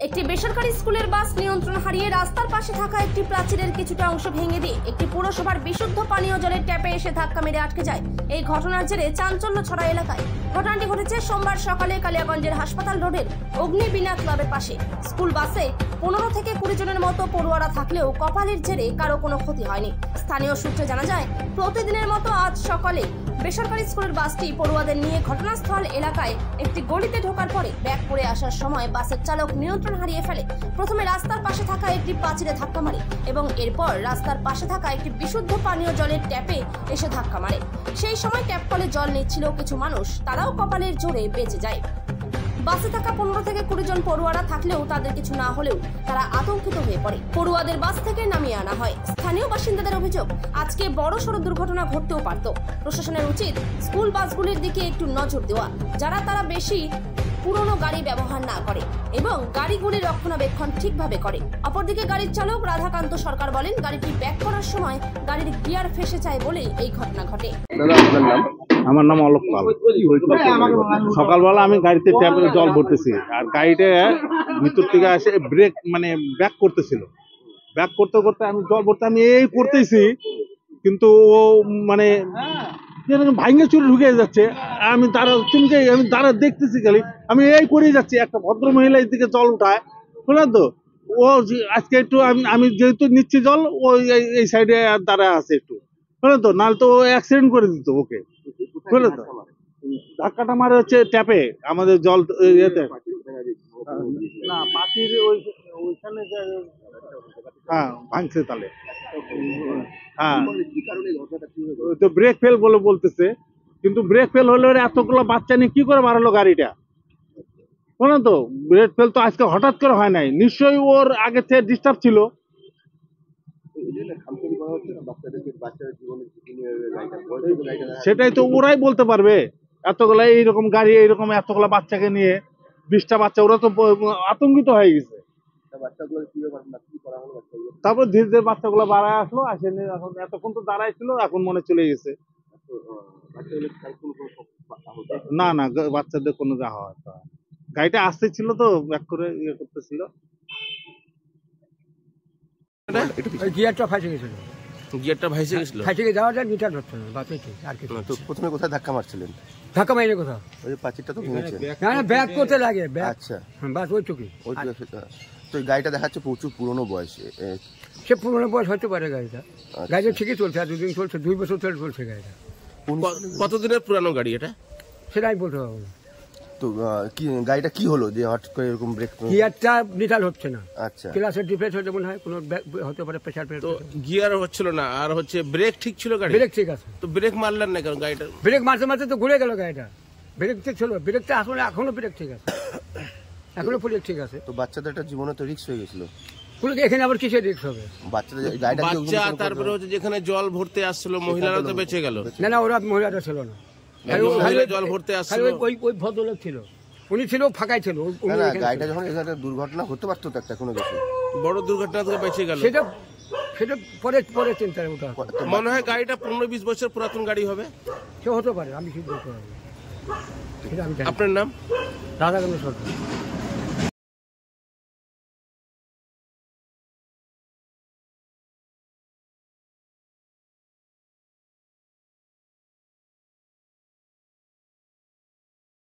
একটি বেসরকারি স্কুলের বাস নিয়ন্ত্রণ হারিয়ে রাস্তার পাশে থাকা একটি প্রাচীরের কিছুটা অংশ ভেঙে দিয়ে একটি পৌরসভার বিশুদ্ধ পানীয় জলের ট্যাপে এসে ধাক্কা মেরে আটকে যায়। এই ঘটনার জেরে চাঞ্চল্য ছড়া এলাকায়। ঘটনাটি ঘটেছে সোমবার সকালে কালিয়াগঞ্জের হাসপাতাল রোডের অগ্নিবীণা ক্লাবের পাশে। স্কুল বাসে 15 থেকে 20 জনের মতো পড়ুয়ারা থাকলেও কপালের জেরে কারো কোনো ক্ষতি হয়নি। স্থানীয় সূত্রে জানা যায়, প্রতিদিনের মতো আজ সকালে বেসরকারি স্কুলের বাসটি পড়ুয়াদের নিয়ে ঘটনাস্থল এলাকায় একটি গলিতে ঢোকার পরে ব্যাক করে আসার সময় বাসের চালক নিয়ন্ত্রণ হারিয়ে ফেলে। প্রথমে রাস্তার পাশে থাকা একটি প্রাচীরে ধাক্কা মারে এবং এরপর রাস্তার পাশে থাকা একটি বিশুদ্ধ পানীয় জলের ট্যাপে এসে ধাক্কা মারে। সেই সময় ট্যাপ কলে জল নিচ্ছিল কিছু মানুষ, তারাও কপালের জোরে বেঁচে যায়। বাসে থাকা 15 থেকে 20 জন পড়ুয়ারা থাকলেও তাদের কিছু না হলেও তারা আতঙ্কিত হয়ে পড়ে। পড়ুয়াদের বাস থেকে নামিয়ে আনা হয়। স্থানীয় বাসিন্দাদের অভিযোগ, আজকে বড়সড় দুর্ঘটনা ঘটতেও পারত। প্রশাসনের উচিত স্কুল বাসগুলির দিকে একটু নজর দেওয়া, তারা বেশি পুরনো গাড়ি ব্যবহার না করে এবং গাড়িগুলির রক্ষণাবেক্ষণ ঠিকভাবে করে। অপরদিকে গাড়ির চালক রাধাকান্ত সরকার বলেন, গাড়িটি ব্যাক করার সময় গাড়ির গিয়ার ফেসে যায় বলেই এই ঘটনা ঘটে। আমার নাম অলোক পাল। সকালবেলা আমি গাড়িতে ট্যাপে জল ভরতেছি, আর গাড়িটা ভিতর থেকে এসে ব্রেক ব্যাক করতেছিল। ব্যাক করতে করতে আমি জল ভরতে আমি এই করতেছি, কিন্তু ও ভাঙে চুরি ঢুকে যাচ্ছে। আমি তারা দেখতেছি, খালি আমি এই করেই যাচ্ছি। একটা ভদ্র মহিলা এই দিকে জল উঠায়, বুঝলেন তো। ও আজকে একটু আমি যেহেতু নিচ্ছি জল, ও এই সাইডে দাঁড়ায় আছে একটু, বুঝলেন তো। নাহলে তো ও অ্যাক্সিডেন্ট করে দিত ওকে, বুঝলেন তো। ধাক্কাটা মারে হচ্ছে ট্যাপে, আমাদের জল ইয়েতে না পাখির ওইখানে ভাঙছে তাহলে। হ্যাঁ, তো ব্রেক ফেল বলতেছে, কিন্তু ব্রেক ফেল হলে এতগুলো বাচ্চা নিয়ে কি করে বাড়ালো গাড়িটা, বুঝলেন তো। ব্রেক ফেল তো আজকে হঠাৎ করে হয় নাই, নিশ্চয়ই ওর আগে থেকে ডিস্টার্ব ছিল। সেটাই তো ওরাই বলতে পারবে। এতগুলা এইরকম গাড়ি, এইরকম এতগুলা বাচ্চাকে নিয়ে 20টা বাচ্চা, ওরা তো আতঙ্কিত হয়ে গেছে। তারপর ধীরে ধীরে বাচ্চাগুলো বাড়ায় আসলো, আসেনি। এখন এতক্ষণ তো দাঁড়াই ছিল, এখন মনে চলে গেছে। না না, বাচ্চাদের কোনো যা হয়, গাড়িটা আসতে ছিল তো ব্যাক করে ইয়ে করতেছিল। গিয়ারটা ফাঁসে গেছিল। গিয়ারটা ভাইসে গেছিল, ফাঁসে গিয়ে যাওয়া যায়, মিটার ধরছে না বাসে। আর কি তো প্রথমে কোথায় ধাক্কা মারছিলেন? ধাক্কা মারিনি কোথাও, ওই প্রাচীরটা তো ভেঙেছে। না ব্যাক করতে লাগে। আচ্ছা, বাস ওইটুকুই। তো গাড়িটা দেখাচ্ছে প্রচুর পুরনো বয়সে। সে পুরনো বয়স হতে পারে গাড়িটা। গাড়িটা ঠিকই চলছে, আর 2 দিন চলছে, 2 বছর ধরে চলছে গাড়িটা। কতদিনের পুরানো গাড়ি এটা সেটাই বলতে পারবো না। তো গাড়িটা কি হলো যে হট করে এরকম ব্রেক? গিয়ারটা নিটাল হচ্ছে না। আচ্ছা, ক্লাসের ডিফেক্ট হতে মনে হয়, কোনো হতে পারে প্রেসার। তো গিয়ার হচ্ছিল না, আর হচ্ছে ব্রেক ঠিক ছিল গাড়ি? ব্রেক ঠিক আছে। তো ব্রেক মারলেন না কেন? গাড়িটা ব্রেক মারতে মারতে তো ঘুরে গেল গাড়িটা। ব্রেক ঠিক ছিল, ব্রেকটা আসলে এখনো ব্রেক ঠিক আছে, এখনো ব্রেক ঠিক আছে। তো বাচ্চাদের জীবনে তো রিস্ক হয়ে গেছিল। এখানে আবার কিসের রিস্ক হবে? বাচ্চা, তারপরে হচ্ছে যেখানে জল ভরতে আসছিল মহিলারা তো বেঁচে গেল। না না, ওরা মহিলাটা ছিল না, জল ভরতে আসছিল ওই ভদ্রলোক ছিল, উনি ছিল, ফাঁকাই ছিল। গাড়িটা যখন এখানে দুর্ঘটনা হতে পারতো তো, একটা কোনো কিছু বড় দুর্ঘটনা থেকে বেঁচে গেল। সেটা পরে চিন্তা ওটা মনে হয় গাড়িটা 15-20 বছর পুরাতন গাড়ি হবে। সে হতে পারে, আমি ঠিক বলতে পারবো। আপনার নাম? রাধাকান্ত সরকার।